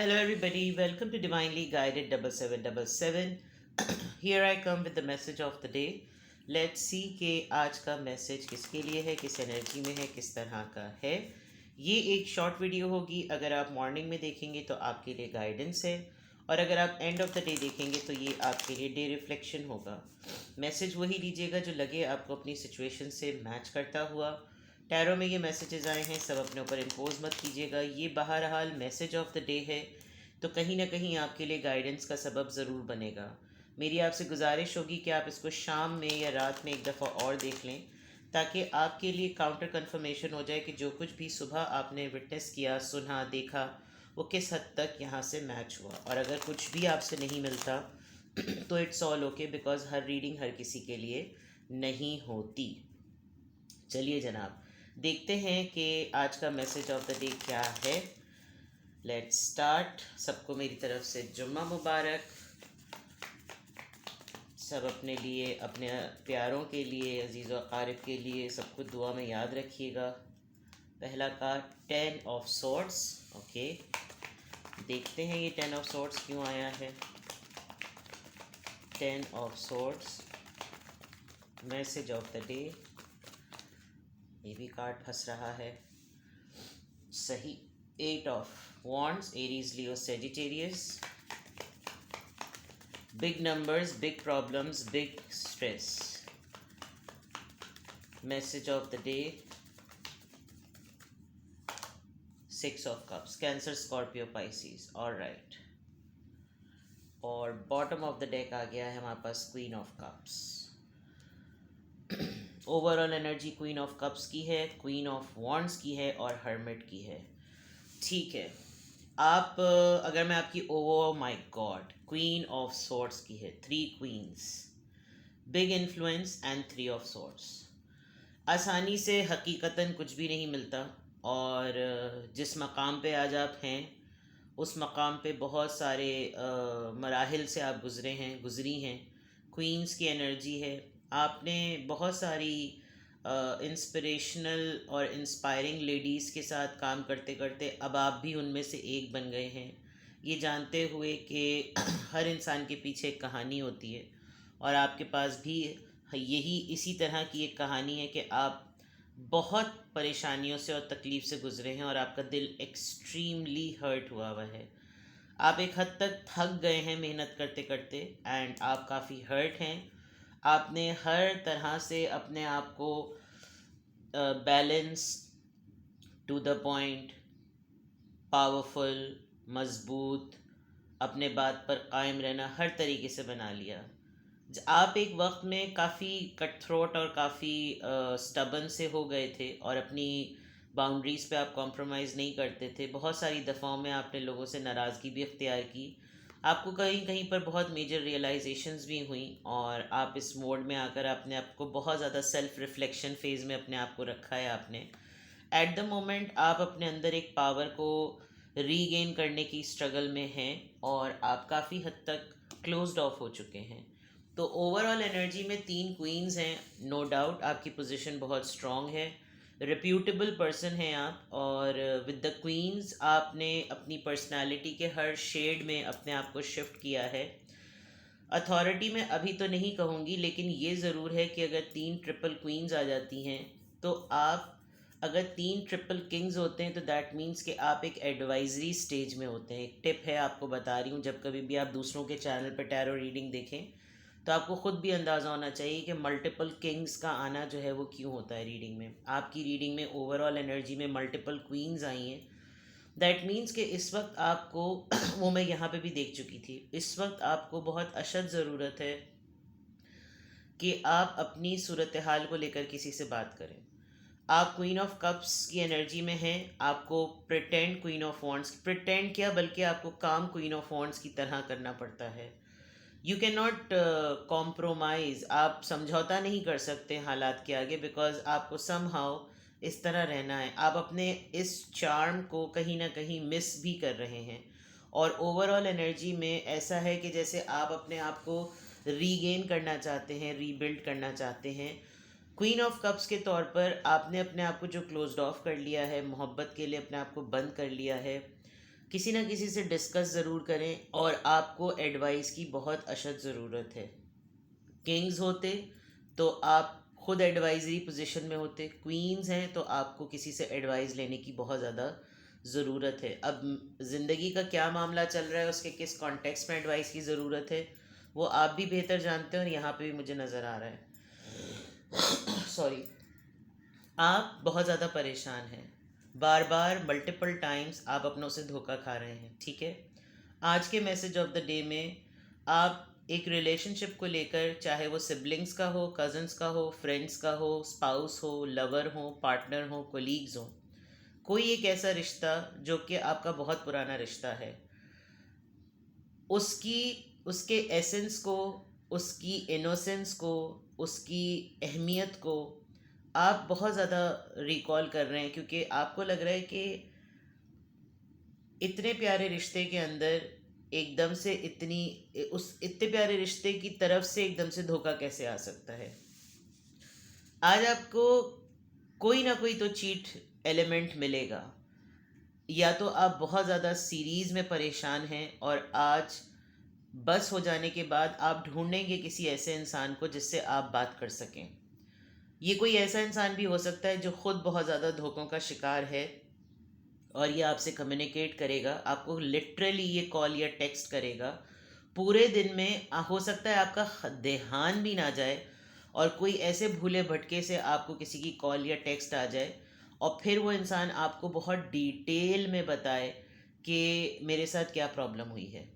Hello, everybody. Welcome to Divinely Guided 7777. Here I come with the message of the day. Let's see कि आज का message किसके लिए है, किस एनर्जी में है, किस तरह का है. ये एक शॉर्ट वीडियो होगी. अगर आप मॉर्निंग में देखेंगे तो आपके लिए गाइडेंस है, और अगर आप एंड ऑफ द डे देखेंगे तो ये आपके लिए डे रिफ्लेक्शन होगा. मैसेज वही लीजिएगा जो लगे आपको अपनी सिचुएशन से मैच करता हुआ. टैरो में ये मैसेजेस आए हैं, सब अपने ऊपर इम्पोज मत कीजिएगा. ये बहरहाल मैसेज ऑफ द डे है, तो कहीं ना कहीं आपके लिए गाइडेंस का सबब ज़रूर बनेगा. मेरी आपसे गुजारिश होगी कि आप इसको शाम में या रात में एक दफ़ा और देख लें, ताकि आपके लिए काउंटर कन्फर्मेशन हो जाए कि जो कुछ भी सुबह आपने विटनेस किया, सुना, देखा, वो किस हद तक यहाँ से मैच हुआ. और अगर कुछ भी आपसे नहीं मिलता तो इट्स ऑल ओके, बिकॉज हर रीडिंग हर किसी के लिए नहीं होती. चलिए जनाब, देखते हैं कि आज का मैसेज ऑफ द डे क्या है. Let's start. सबको मेरी तरफ से जुम्मा मुबारक. सब अपने लिए, अपने प्यारों के लिए, अजीज़ व अकारिब के लिए सबको दुआ में याद रखिएगा. पहला कार्ड 10 ऑफ सॉर्ड्स. ओके, देखते हैं ये 10 ऑफ सॉर्ड्स क्यों आया है. 10 of swords, message of the day. ये भी कार्ड फंस रहा है. सही. 8 of Wands, Aries, Leo, Sagittarius. Big numbers, big problems, big stress. Message of the day 6 of Cups, Cancer, Scorpio, Pisces. All right. और बॉटम ऑफ द डेक आ गया है हमारे पास Queen of Cups. Overall energy queen of cups की है, queen of wands की है और hermit की है. ठीक है. आप अगर मैं आपकी, oh my god, queen of swords की है. 3 queens, big influence and 3 of swords. आसानी से हकीकतन कुछ भी नहीं मिलता, और जिस मकाम पे आज आप हैं उस मकाम पे बहुत सारे मराहिल से आप गुज़री हैं. क्वींस की एनर्जी है. आपने बहुत सारी इंस्पिरेशनल और इंस्पायरिंग लेडीज़ के साथ काम करते करते अब आप भी उनमें से एक बन गए हैं, ये जानते हुए कि हर इंसान के पीछे एक कहानी होती है, और आपके पास भी यही इसी तरह की एक कहानी है कि आप बहुत परेशानियों से और तकलीफ़ से गुज़रे हैं, और आपका दिल एक्सट्रीमली हर्ट हुआ है. आप एक हद तक थक गए हैं मेहनत करते करते, एंड आप काफ़ी हर्ट हैं. आपने हर तरह से अपने आप को balance, to the point, powerful, मज़बूत, अपने बात पर कायम रहना, हर तरीके से बना लिया. आप एक वक्त में काफ़ी कट थ्रोट और काफ़ी स्टबन से हो गए थे, और अपनी बाउंड्रीज़ पे आप कॉम्प्रोमाइज़ नहीं करते थे. बहुत सारी दफ़ाओं में आपने लोगों से नाराज़गी भी अख्तियार की. आपको कहीं कहीं पर बहुत मेजर रियलाइजेशंस भी हुई, और आप इस मोड में आकर आपने आपको बहुत ज़्यादा सेल्फ रिफ्लेक्शन फेज़ में अपने आप को रखा है. आपने एट द मोमेंट आप अपने अंदर एक पावर को रीगेन करने की स्ट्रगल में हैं, और आप काफ़ी हद तक क्लोज्ड ऑफ हो चुके हैं. तो ओवरऑल एनर्जी में 3 क्वींस हैं. नो डाउट आपकी पोजीशन बहुत स्ट्रॉन्ग है, रिप्यूटेबल पर्सन हैं आप, और विद द क्वींस आपने अपनी पर्सनालिटी के हर शेड में अपने आप को शिफ्ट किया है. अथॉरिटी में अभी तो नहीं कहूँगी, लेकिन ये ज़रूर है कि अगर 3 ट्रिपल क्वींस आ जाती हैं तो आप, अगर 3 ट्रिपल किंग्स होते हैं तो दैट मीन्स कि आप एक एडवाइजरी स्टेज में होते हैं. एक टिप है, आपको बता रही हूँ, जब कभी भी आप दूसरों के चैनल पर टैरो रीडिंग देखें तो आपको ख़ुद भी अंदाज़ा होना चाहिए कि मल्टीपल किंग्स का आना जो है वो क्यों होता है रीडिंग में. आपकी रीडिंग में ओवरऑल एनर्जी में मल्टीपल क्वींस आई हैं. दैट मीन्स कि इस वक्त आपको वो मैं यहाँ पे भी देख चुकी थी, इस वक्त आपको बहुत अशद ज़रूरत है कि आप अपनी सूरत हाल को लेकर किसी से बात करें. आप क्वीन ऑफ कप्स की एनर्जी में हैं. आपको pretend queen of wands, pretend क्या बल्कि आपको काम क्वीन ऑफ वॉन्ड्स की तरह करना पड़ता है. You can not compromise. आप समझौता नहीं कर सकते हालात के आगे, बिकॉज आपको समहाउ इस तरह रहना है. आप अपने इस चार्म को कहीं ना कहीं मिस भी कर रहे हैं, और ओवरऑल एनर्जी में ऐसा है कि जैसे आप अपने आप को रीगेन करना चाहते हैं, रीबिल्ड करना चाहते हैं. क्वीन ऑफ कप्स के तौर पर आपने अपने आप को जो क्लोज्ड ऑफ कर लिया है, मोहब्बत के लिए अपने आप को बंद कर लिया है, किसी ना किसी से डिस्कस ज़रूर करें, और आपको एडवाइस की बहुत अशद ज़रूरत है। किंग्स होते तो आप खुद एडवाइजरी पोजीशन में होते, क्वींस हैं तो आपको किसी से एडवाइस लेने की बहुत ज़्यादा ज़रूरत है। अब ज़िंदगी का क्या मामला चल रहा है, उसके किस कॉन्टेक्स्ट में एडवाइस की ज़रूरत है, वो आप भी बेहतर जानते हैं, और यहाँ पे भी मुझे नज़र आ रहा है। सॉरी। आप बहुत ज़्यादा परेशान हैं, बार बार मल्टीपल टाइम्स आप अपनों से धोखा खा रहे हैं, ठीक है। आज के मैसेज ऑफ द डे में आप एक रिलेशनशिप को लेकर, चाहे वो सिबलिंग्स का हो, कज़न्स का हो, फ्रेंड्स का हो, स्पाउस हो, लवर हो, पार्टनर हो, कोलीग्स हो, कोई एक ऐसा रिश्ता जो कि आपका बहुत पुराना रिश्ता है, उसकी उसके एसेंस को, उसकी इनोसेंस को, उसकी अहमियत को आप बहुत ज़्यादा रिकॉल कर रहे हैं, क्योंकि आपको लग रहा है कि इतने प्यारे रिश्ते के अंदर एकदम से उस इतने प्यारे रिश्ते की तरफ से एकदम से धोखा कैसे आ सकता है। आज आपको कोई ना कोई तो चीट एलिमेंट मिलेगा, या तो आप बहुत ज़्यादा सीरीज़ में परेशान हैं और आज बस हो जाने के बाद आप ढूंढेंगे किसी ऐसे इंसान को जिससे आप बात कर सकें। ये कोई ऐसा इंसान भी हो सकता है जो खुद बहुत ज़्यादा धोखों का शिकार है, और ये आपसे कम्युनिकेट करेगा, आपको लिटरली ये कॉल या टेक्स्ट करेगा पूरे दिन में। हो सकता है आपका ध्यान भी ना जाए, और कोई ऐसे भूले भटके से आपको किसी की कॉल या टेक्स्ट आ जाए, और फिर वो इंसान आपको बहुत डिटेल में बताए कि मेरे साथ क्या प्रॉब्लम हुई है।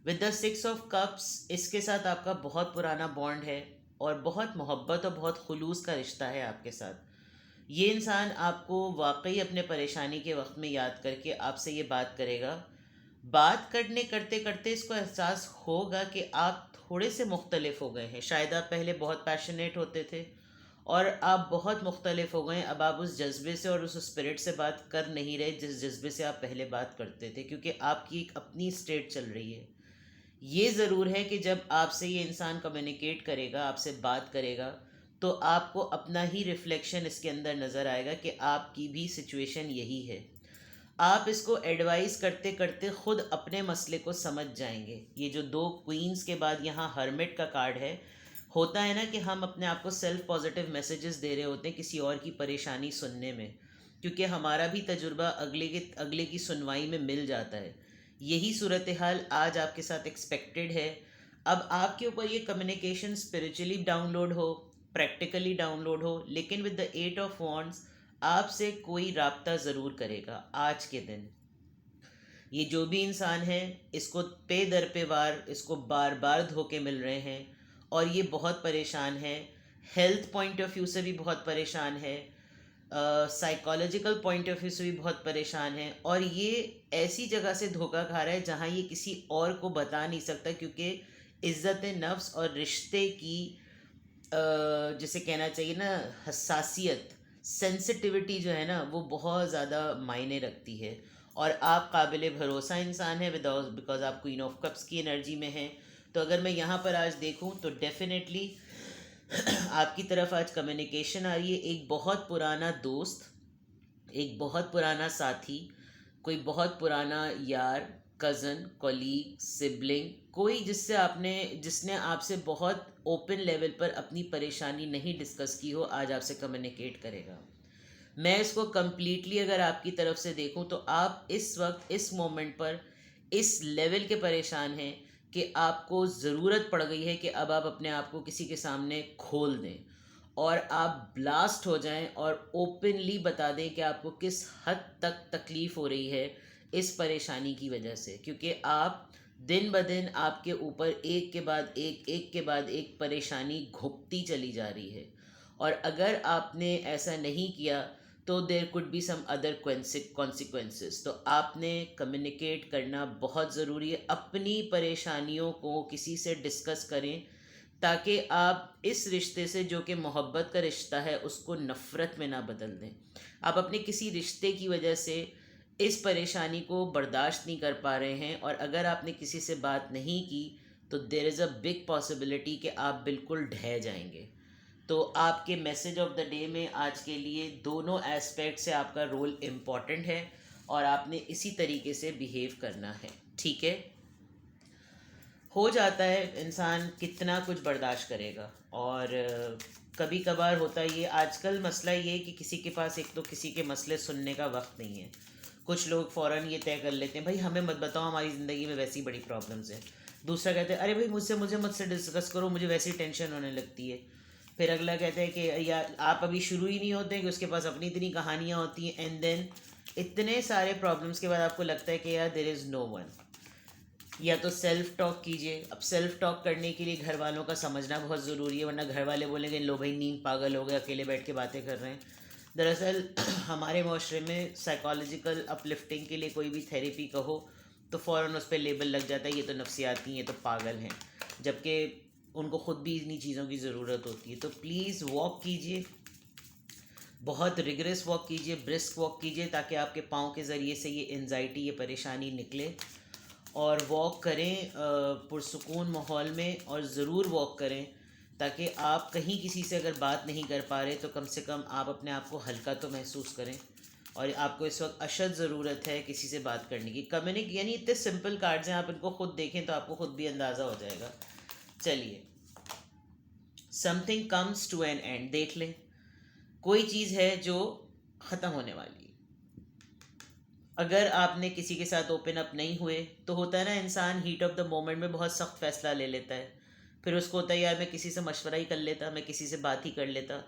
विद द 6 ऑफ कप्स, इसके साथ आपका बहुत पुराना बॉन्ड है, और बहुत मोहब्बत और बहुत खुलूस का रिश्ता है आपके साथ। ये इंसान आपको वाकई अपने परेशानी के वक्त में याद करके आपसे ये बात करेगा। बात करने करते करते इसको एहसास होगा कि आप थोड़े से मुख्तलिफ हो गए हैं। शायद आप पहले बहुत पैशनेट होते थे, और आप बहुत मुख्तलिफ हो गए। अब आप उस जज्बे से और उस स्पिरिट से बात कर नहीं रहे जिस जज्बे से आप पहले बात करते थे, क्योंकि आपकी एक अपनी स्टेट चल रही है। ये ज़रूर है कि जब आपसे ये इंसान कम्युनिकेट करेगा, आपसे बात करेगा, तो आपको अपना ही रिफ्लेक्शन इसके अंदर नज़र आएगा कि आपकी भी सिचुएशन यही है। आप इसको एडवाइस करते करते खुद अपने मसले को समझ जाएंगे। ये जो 2 क्वींस के बाद यहाँ हर्मिट का कार्ड है, होता है ना कि हम अपने आप को सेल्फ पॉजिटिव मैसेजेस दे रहे होते हैं किसी और की परेशानी सुनने में, क्योंकि हमारा भी तजुर्बा अगले की सुनवाई में मिल जाता है। यही सूरत हाल आज आपके साथ एक्सपेक्टेड है। अब आपके ऊपर ये कम्युनिकेशन स्पिरिचुअली डाउनलोड हो, प्रैक्टिकली डाउनलोड हो, लेकिन विद द 8 ऑफ वॉन्ड्स आपसे कोई राब्ता ज़रूर करेगा आज के दिन। ये जो भी इंसान है, इसको पे दर पे वार इसको बार बार धोखे मिल रहे हैं, और ये बहुत परेशान है। हेल्थ पॉइंट ऑफ व्यू से भी बहुत परेशान है, साइकोलॉजिकल पॉइंट ऑफ व्यू से भी बहुत परेशान है, और ये ऐसी जगह से धोखा खा रहा है जहाँ ये किसी और को बता नहीं सकता, क्योंकि इज़्ज़त नफ्स और रिश्ते की जिसे कहना चाहिए ना, हसासियत, सेंसिटिविटी जो है ना, वो बहुत ज़्यादा मायने रखती है। और आप काबिल भरोसा इंसान है, विदाउट बिकॉज आप क्वीन ऑफ कप्स की एनर्जी में हैं। तो अगर मैं यहाँ पर आज देखूँ तो डेफिनेटली आपकी तरफ आज कम्युनिकेशन आ रही है। एक बहुत पुराना दोस्त, एक बहुत पुराना साथी, कोई बहुत पुराना यार, कज़न, कॉलीग, सिबलिंग, कोई जिसने आपसे बहुत ओपन लेवल पर अपनी परेशानी नहीं डिस्कस की हो, आज आपसे कम्युनिकेट करेगा। मैं इसको कम्प्लीटली अगर आपकी तरफ से देखूं तो आप इस वक्त इस मोमेंट पर इस लेवल के परेशान हैं कि आपको ज़रूरत पड़ गई है कि अब आप अपने आप को किसी के सामने खोल दें, और आप ब्लास्ट हो जाएं और ओपनली बता दें कि आपको किस हद तक तकलीफ़ हो रही है इस परेशानी की वजह से। क्योंकि आप दिन ब दिन आपके ऊपर एक के बाद एक परेशानी घुपती चली जा रही है, और अगर आपने ऐसा नहीं किया तो there could be some other consequences. तो आपने कम्युनिकेट करना बहुत ज़रूरी है। अपनी परेशानियों को किसी से डिस्कस करें, ताकि आप इस रिश्ते से, जो कि मोहब्बत का रिश्ता है, उसको नफ़रत में ना बदल दें। आप अपने किसी रिश्ते की वजह से इस परेशानी को बर्दाश्त नहीं कर पा रहे हैं, और अगर आपने किसी से बात नहीं की तो there is a big possibility कि आप बिल्कुल ढह जाएंगे। तो आपके मैसेज ऑफ द डे में आज के लिए दोनों एस्पेक्ट से आपका रोल इम्पॉर्टेंट है। और आपने इसी तरीके से बिहेव करना है, ठीक है। हो जाता है, इंसान कितना कुछ बर्दाश्त करेगा। और कभी कभार होता है ये, आजकल मसला ये है कि किसी के पास एक तो किसी के मसले सुनने का वक्त नहीं है। कुछ लोग फ़ौरन ये तय कर लेते हैं, भाई हमें मत बताओ, हमारी ज़िंदगी में वैसी बड़ी प्रॉब्लम्स हैं। दूसरा कहते हैं, अरे भाई मुझसे डिस्कस करो, मुझे वैसी टेंशन होने लगती है। फिर अगला कहता है कि यार आप अभी शुरू ही नहीं होते कि उसके पास अपनी इतनी कहानियाँ होती हैं। एंड देन इतने सारे प्रॉब्लम्स के बाद आपको लगता है कि यार देयर इज़ नो वन। या तो सेल्फ टॉक कीजिए। अब सेल्फ टॉक करने के लिए घर वालों का समझना बहुत ज़रूरी है, वरना घर वाले बोलेंगे लो भाई नींद पागल हो गए, अकेले बैठ के बातें कर रहे हैं। दरअसल हमारे माशरे में साइकोलॉजिकल अपलिफ्टिंग के लिए कोई भी थेरेपी कहो तो फ़ौरन उस पर लेबल लग जाता है, ये तो नफ्सियाती हैं, ये तो पागल हैं, जबकि उनको ख़ुद भी इन्हीं चीज़ों की ज़रूरत होती है। तो प्लीज़ वॉक कीजिए, बहुत रिगरस वॉक कीजिए, ब्रिस्क वॉक कीजिए, ताकि आपके पाँव के ज़रिए से ये एनजाइटी, ये परेशानी निकले। और वॉक करें पुरसुकून माहौल में, और ज़रूर वॉक करें ताकि आप कहीं किसी से अगर बात नहीं कर पा रहे तो कम से कम आप अपने आप को हल्का तो महसूस करें। और आपको इस वक्त अशद ज़रूरत है किसी से बात करने की। यानी इतने सिंपल कार्ड्स हैं, आप इनको खुद देखें तो आपको खुद भी अंदाज़ा हो जाएगा। चलिए, something comes to an end, देख लें, कोई चीज़ है जो ख़त्म होने वाली है। अगर आपने किसी के साथ ओपन अप नहीं हुए तो होता है ना, इंसान हीट ऑफ द मोमेंट में बहुत सख्त फैसला ले लेता है, फिर उसको होता है यार मैं किसी से मशवरा ही कर लेता, मैं किसी से बात ही कर लेता।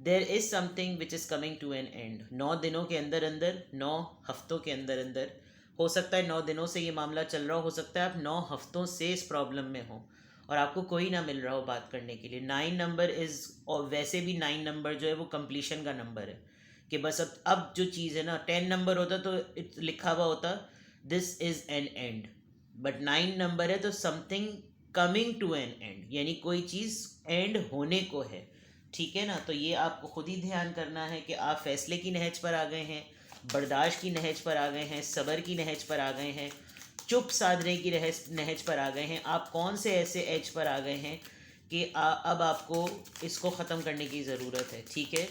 There is something which is coming to an end. 9 दिनों के अंदर अंदर, 9 हफ्तों के अंदर अंदर, हो सकता है 9 दिनों से ये मामला चल रहा हो सकता है आप 9 हफ्तों से इस प्रॉब्लम में हो और आपको कोई ना मिल रहा हो बात करने के लिए। 9 नंबर इज़, और वैसे भी 9 नंबर जो है वो कंप्लीशन का नंबर है, कि बस अब जो चीज़ है ना, 10 नंबर होता तो लिखा हुआ होता this is an end, but 9 number है तो something coming to an end, यानी कोई चीज़ एंड होने को है, ठीक है ना। तो ये आपको खुद ही ध्यान करना है कि आप फैसले की नहज पर आ गए हैं, बर्दाश्त की नहज पर आ गए हैं, सब्र की नहज पर आ गए हैं, चुप साधने की नहज पर आ गए हैं। आप कौन से ऐसे एज पर आ गए हैं कि अब आपको इसको ख़त्म करने की ज़रूरत है, ठीक है।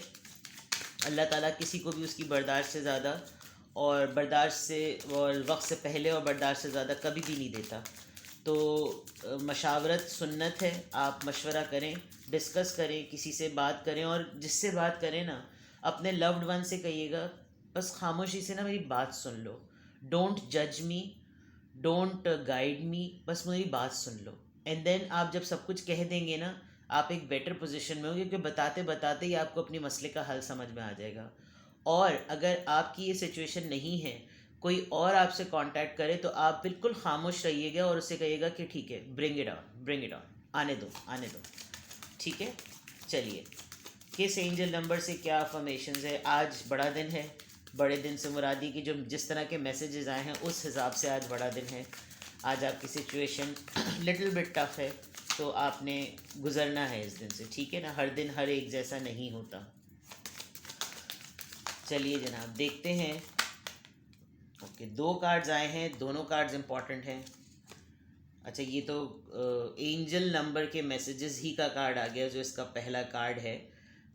अल्लाह ताला किसी को भी उसकी बर्दाश्त से ज़्यादा, और बर्दाश्त से और वक्त से पहले और बर्दाश्त से ज़्यादा कभी भी नहीं देता। तो मशावरत सुन्नत है, आप मशवरा करें, डिस्कस करें, किसी से बात करें, और जिससे बात करें ना, अपने लव्ड वन से कहिएगा बस खामोशी से ना मेरी बात सुन लो, डोंट जज मी, डोंट गाइड मी, बस मेरी बात सुन लो। एंड देन आप जब सब कुछ कह देंगे ना, आप एक बेटर पोजीशन में होंगे, क्योंकि बताते बताते ही आपको अपनी मसले का हल समझ में आ जाएगा। और अगर आपकी ये सिचुएशन नहीं है, कोई और आपसे कांटेक्ट करे तो आप बिल्कुल खामोश रहिएगा और उससे कहिएगा कि ठीक है, ब्रिंग इट ऑन, आने दो आने दो, ठीक है। चलिए, किस एंजल नंबर से क्या अफर्मेशंस है। आज बड़ा दिन है, बड़े दिन से मुरादी की जो जिस तरह के मैसेजेस आए हैं उस हिसाब से आज बड़ा दिन है। आज आपकी सिचुएशन लिटिल बिट टफ है, तो आपने गुजरना है इस दिन से, ठीक है ना। हर दिन हर एक जैसा नहीं होता। चलिए जनाब, देखते हैं। ओके, 2 कार्ड्स आए हैं, दोनों कार्ड्स इंपॉर्टेंट हैं। अच्छा, ये तो एंजल नंबर के मैसेजेस ही का कार्ड आ गया जो इसका पहला कार्ड है।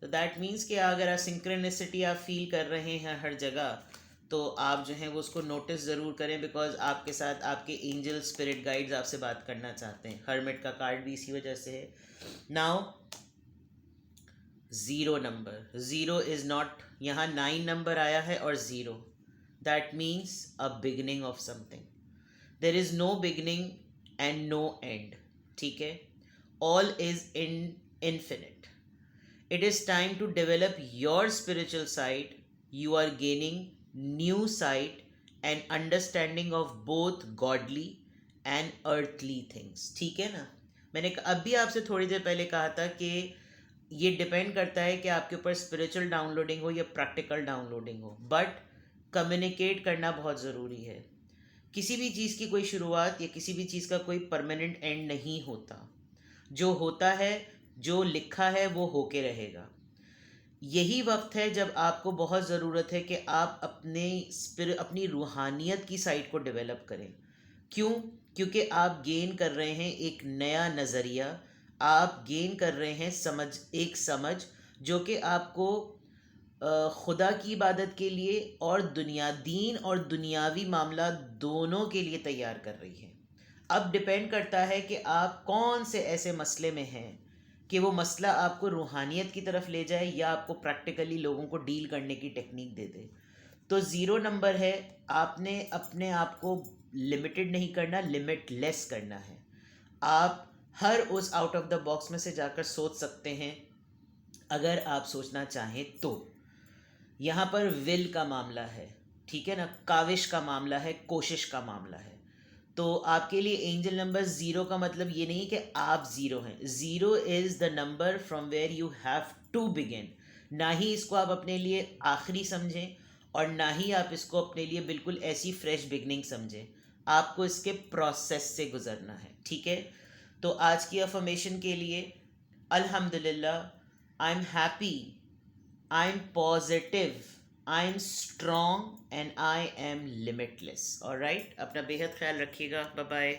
तो दैट मीन्स कि अगर सिंक्रोनिसिटी आप फील कर रहे हैं हर जगह, तो आप जो हैं वो उसको नोटिस ज़रूर करें, बिकॉज आपके साथ आपके एंजल स्पिरिट गाइड्स आपसे बात करना चाहते हैं। हर्मिट का कार्ड भी इसी वजह से है। नाउ 0 नंबर, 0 इज़ नॉट, यहाँ 9 नंबर आया है और 0, that means a beginning of something. There is no beginning and no end, ठीक है। All is in infinite. It is time to develop your spiritual side. You are gaining new sight and understanding of both godly and earthly things. ठीक है ना। मैंने अभी आपसे थोड़ी देर पहले कहा था कि ये डिपेंड करता है कि आपके ऊपर स्पिरिचुअल डाउनलोडिंग हो या प्रैक्टिकल डाउनलोडिंग हो, बट कम्युनिकेट करना बहुत ज़रूरी है। किसी भी चीज़ की कोई शुरुआत या किसी भी चीज़ का कोई परमानेंट एंड नहीं होता। जो होता है, जो लिखा है वो होके रहेगा। यही वक्त है जब आपको बहुत ज़रूरत है कि आप अपनी रूहानियत की साइड को डेवलप करें। क्यों? क्योंकि आप गेन कर रहे हैं एक नया नज़रिया, आप गेन कर रहे हैं एक समझ जो कि आपको खुदा की इबादत के लिए और दीन और दुनियावी मामला दोनों के लिए तैयार कर रही है। अब डिपेंड करता है कि आप कौन से ऐसे मसले में हैं कि वो मसला आपको रूहानियत की तरफ ले जाए या आपको प्रैक्टिकली लोगों को डील करने की टेक्निक दे दे। तो ज़ीरो नंबर है, आपने अपने आप को लिमिटेड नहीं करना, लिमिटलेस करना है। आप हर उस आउट ऑफ द बॉक्स में से जाकर सोच सकते हैं अगर आप सोचना चाहें तो। यहाँ पर विल का मामला है, ठीक है ना, काविश का मामला है, कोशिश का मामला है। तो आपके लिए एंजल नंबर ज़ीरो का मतलब ये नहीं कि आप ज़ीरो हैं। Zero is the number from where you have to begin. ना ही इसको आप अपने लिए आखिरी समझें और ना ही आप इसको अपने लिए बिल्कुल ऐसी फ्रेश बिगनिंग समझें। आपको इसके प्रोसेस से गुजरना है, ठीक है। तो आज की अफर्मेशन के लिए अल्हम्दुलिल्लाह, I am happy, I'm positive, I'm strong and I am limitless. Alright, अपना बेहद ख्याल रखिएगा। Bye bye.